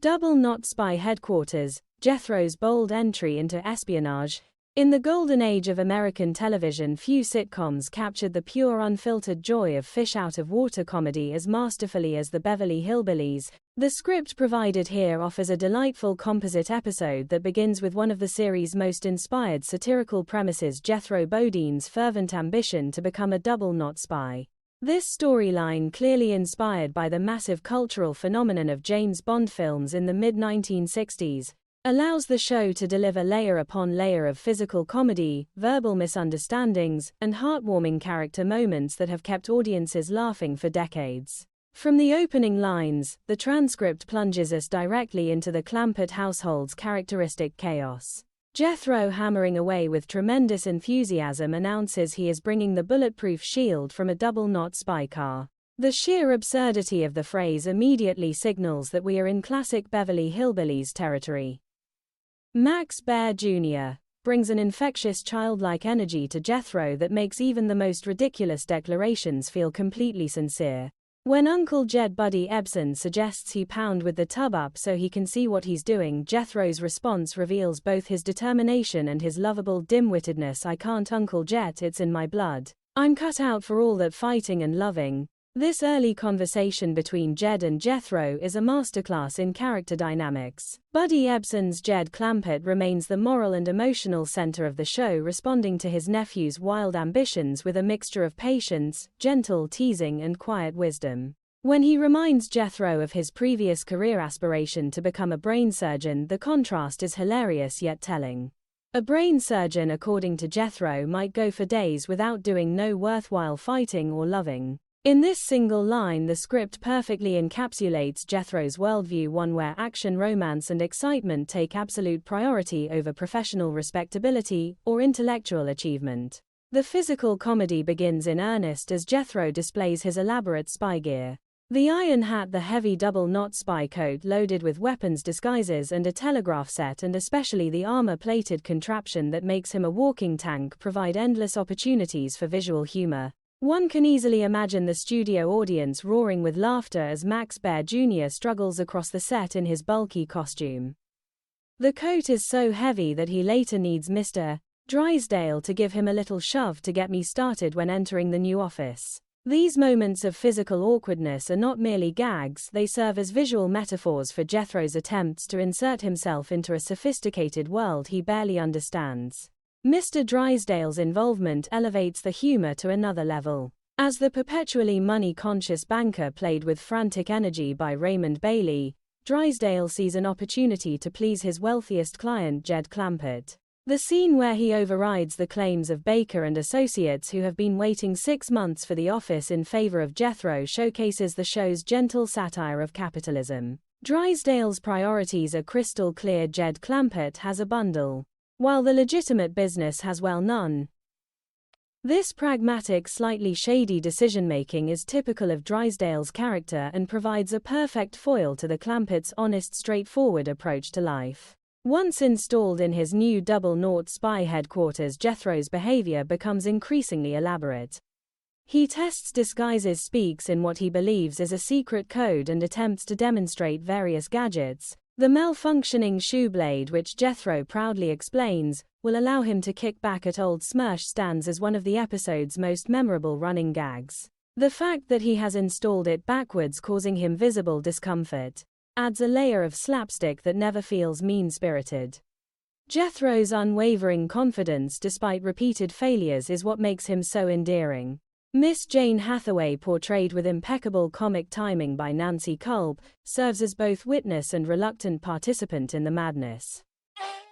Double Knot Spy Headquarters, Jethro's bold entry into espionage. In the golden age of American television, few sitcoms captured the pure, unfiltered joy of fish-out-of-water comedy as masterfully as the Beverly Hillbillies. The script provided here offers a delightful composite episode that begins with one of the series' most inspired satirical premises: Jethro Bodine's fervent ambition to become a double-knot spy. This storyline, clearly inspired by the massive cultural phenomenon of James Bond films in the mid-1960s, allows the show to deliver layer upon layer of physical comedy, verbal misunderstandings, and heartwarming character moments that have kept audiences laughing for decades. From the opening lines, the transcript plunges us directly into the Clampett household's characteristic chaos. Jethro, hammering away with tremendous enthusiasm, announces he is bringing the bulletproof shield from a double-knot spy car. The sheer absurdity of the phrase immediately signals that we are in classic Beverly Hillbillies territory. Max Baer Jr. brings an infectious childlike energy to Jethro that makes even the most ridiculous declarations feel completely sincere. When Uncle Jed Buddy Ebsen suggests he pound with the tub up so he can see what he's doing, Jethro's response reveals both his determination and his lovable dim-wittedness. "I can't, Uncle Jet, it's in my blood. I'm cut out for all that fighting and loving." This early conversation between Jed and Jethro is a masterclass in character dynamics. Buddy Ebsen's Jed Clampett remains the moral and emotional center of the show, responding to his nephew's wild ambitions with a mixture of patience, gentle teasing, and quiet wisdom. When he reminds Jethro of his previous career aspiration to become a brain surgeon, the contrast is hilarious yet telling. A brain surgeon, according to Jethro, might go for days without doing no worthwhile fighting or loving. In this single line, the script perfectly encapsulates Jethro's worldview, one where action, romance, and excitement take absolute priority over professional respectability or intellectual achievement. The physical comedy begins in earnest as Jethro displays his elaborate spy gear. The iron hat, the heavy double-knot spy coat loaded with weapons, disguises, and a telegraph set, and especially the armor-plated contraption that makes him a walking tank, provide endless opportunities for visual humor. One can easily imagine the studio audience roaring with laughter as Max Baer Jr. struggles across the set in his bulky costume. The coat is so heavy that he later needs Mr. Drysdale to give him a little shove to get me started when entering the new office. These moments of physical awkwardness are not merely gags, they serve as visual metaphors for Jethro's attempts to insert himself into a sophisticated world he barely understands. Mr. Drysdale's involvement elevates the humor to another level. As the perpetually money-conscious banker played with frantic energy by Raymond Bailey, Drysdale sees an opportunity to please his wealthiest client, Jed Clampett. The scene where he overrides the claims of Baker and Associates, who have been waiting 6 months for the office in favor of Jethro, showcases the show's gentle satire of capitalism. Drysdale's priorities are crystal clear. Jed Clampett has a bundle, while the legitimate business has well none. This pragmatic, slightly shady decision-making is typical of Drysdale's character and provides a perfect foil to the Clampett's honest, straightforward approach to life. Once installed in his new double-knot spy headquarters, Jethro's behavior becomes increasingly elaborate. He tests disguises, speaks in what he believes is a secret code, and attempts to demonstrate various gadgets. The malfunctioning shoe blade, which Jethro proudly explains, will allow him to kick back at Old Smirch, stands as one of the episode's most memorable running gags. The fact that he has installed it backwards, causing him visible discomfort, adds a layer of slapstick that never feels mean-spirited. Jethro's unwavering confidence despite repeated failures is what makes him so endearing. Miss Jane Hathaway, portrayed with impeccable comic timing by Nancy Kulp, serves as both witness and reluctant participant in the madness.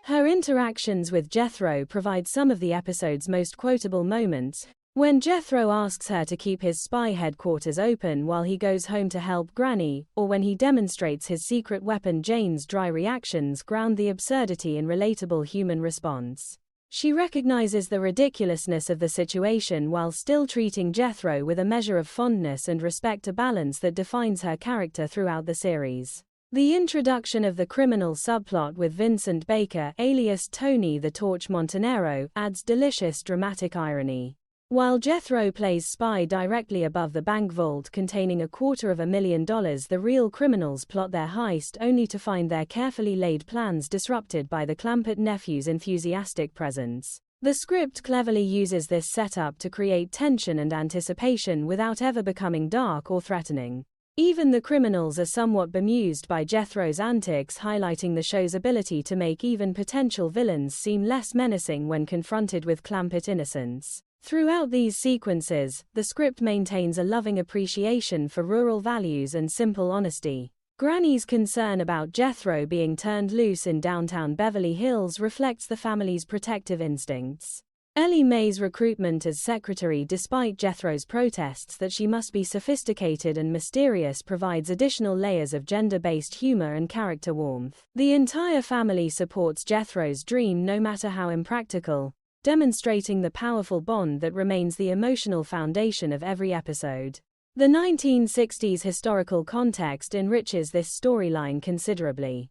Her interactions with Jethro provide some of the episode's most quotable moments, when Jethro asks her to keep his spy headquarters open while he goes home to help Granny, or when he demonstrates his secret weapon. Jane's dry reactions ground the absurdity in relatable human response. She recognizes the ridiculousness of the situation while still treating Jethro with a measure of fondness and respect, a balance that defines her character throughout the series. The introduction of the criminal subplot with Vincent Baker, alias Tony the Torch Montanero, adds delicious dramatic irony. While Jethro plays spy directly above the bank vault containing $250,000, the real criminals plot their heist only to find their carefully laid plans disrupted by the Clampett nephews' enthusiastic presence. The script cleverly uses this setup to create tension and anticipation without ever becoming dark or threatening. Even the criminals are somewhat bemused by Jethro's antics, highlighting the show's ability to make even potential villains seem less menacing when confronted with Clampett innocence. Throughout these sequences, the script maintains a loving appreciation for rural values and simple honesty. Granny's concern about Jethro being turned loose in downtown Beverly Hills reflects the family's protective instincts. Ellie Mae's recruitment as secretary, despite Jethro's protests that she must be sophisticated and mysterious, provides additional layers of gender-based humor and character warmth. The entire family supports Jethro's dream no matter how impractical, demonstrating the powerful bond that remains the emotional foundation of every episode. The 1960s historical context enriches this storyline considerably.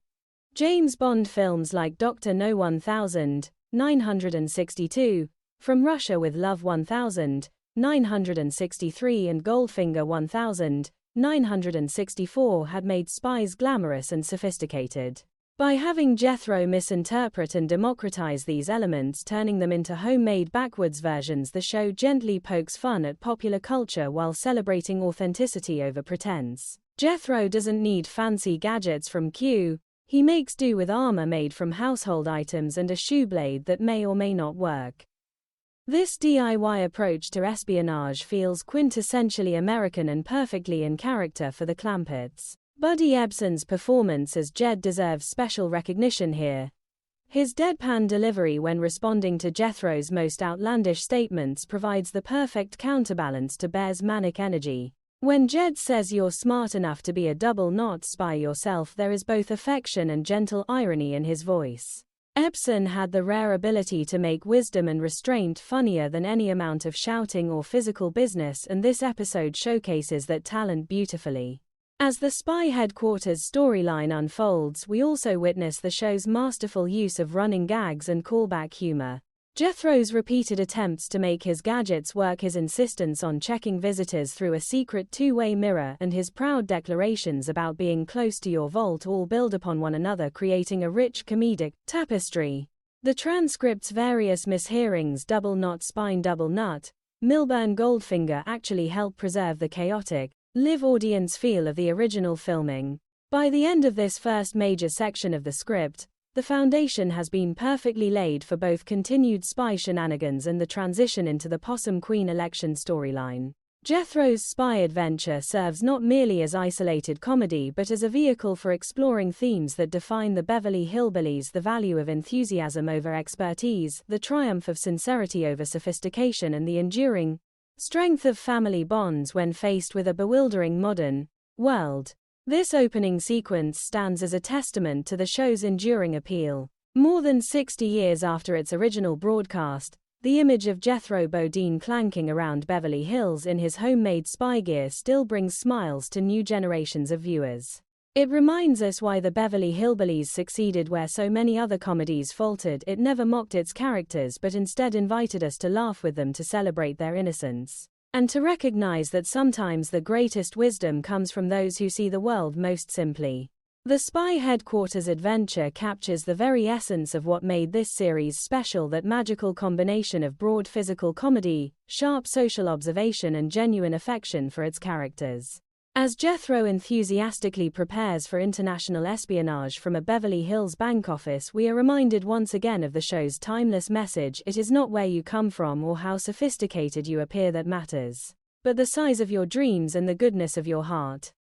James Bond films like Dr. No 1962, From Russia with Love 1963 and Goldfinger 1964 had made spies glamorous and sophisticated. By having Jethro misinterpret and democratize these elements, turning them into homemade backwoods versions, the show gently pokes fun at popular culture while celebrating authenticity over pretense. Jethro doesn't need fancy gadgets from Q. He makes do with armor made from household items and a shoe blade that may or may not work. This DIY approach to espionage feels quintessentially American and perfectly in character for the Clampetts. Buddy Ebsen's performance as Jed deserves special recognition here. His deadpan delivery when responding to Jethro's most outlandish statements provides the perfect counterbalance to Bear's manic energy. When Jed says you're smart enough to be a double-knot spy yourself, there is both affection and gentle irony in his voice. Ebsen had the rare ability to make wisdom and restraint funnier than any amount of shouting or physical business, and this episode showcases that talent beautifully. As the spy headquarters storyline unfolds, we also witness the show's masterful use of running gags and callback humor. Jethro's repeated attempts to make his gadgets work, his insistence on checking visitors through a secret two-way mirror, and his proud declarations about being close to your vault all build upon one another, creating a rich comedic tapestry. The transcript's various mishearings, double knot, spine, double nut, Milburn, Goldfinger, actually help preserve the chaotic, live audience feel of the original filming. By the end of this first major section of the script, the foundation has been perfectly laid for both continued spy shenanigans and the transition into the Possum Queen election storyline. Jethro's spy adventure serves not merely as isolated comedy but as a vehicle for exploring themes that define the Beverly Hillbillies: the value of enthusiasm over expertise, the triumph of sincerity over sophistication, and the enduring strength of family bonds when faced with a bewildering modern world. This opening sequence stands as a testament to the show's enduring appeal. More than 60 years after its original broadcast, the image of Jethro Bodine clanking around Beverly Hills in his homemade spy gear still brings smiles to new generations of viewers. It reminds us why the Beverly Hillbillies succeeded where so many other comedies faltered. It never mocked its characters but instead invited us to laugh with them, to celebrate their innocence, and to recognize that sometimes the greatest wisdom comes from those who see the world most simply. The Spy Headquarters adventure captures the very essence of what made this series special, that magical combination of broad physical comedy, sharp social observation, and genuine affection for its characters. As Jethro enthusiastically prepares for international espionage from a Beverly Hills bank office, we are reminded once again of the show's timeless message: it is not where you come from or how sophisticated you appear that matters, but the size of your dreams and the goodness of your heart.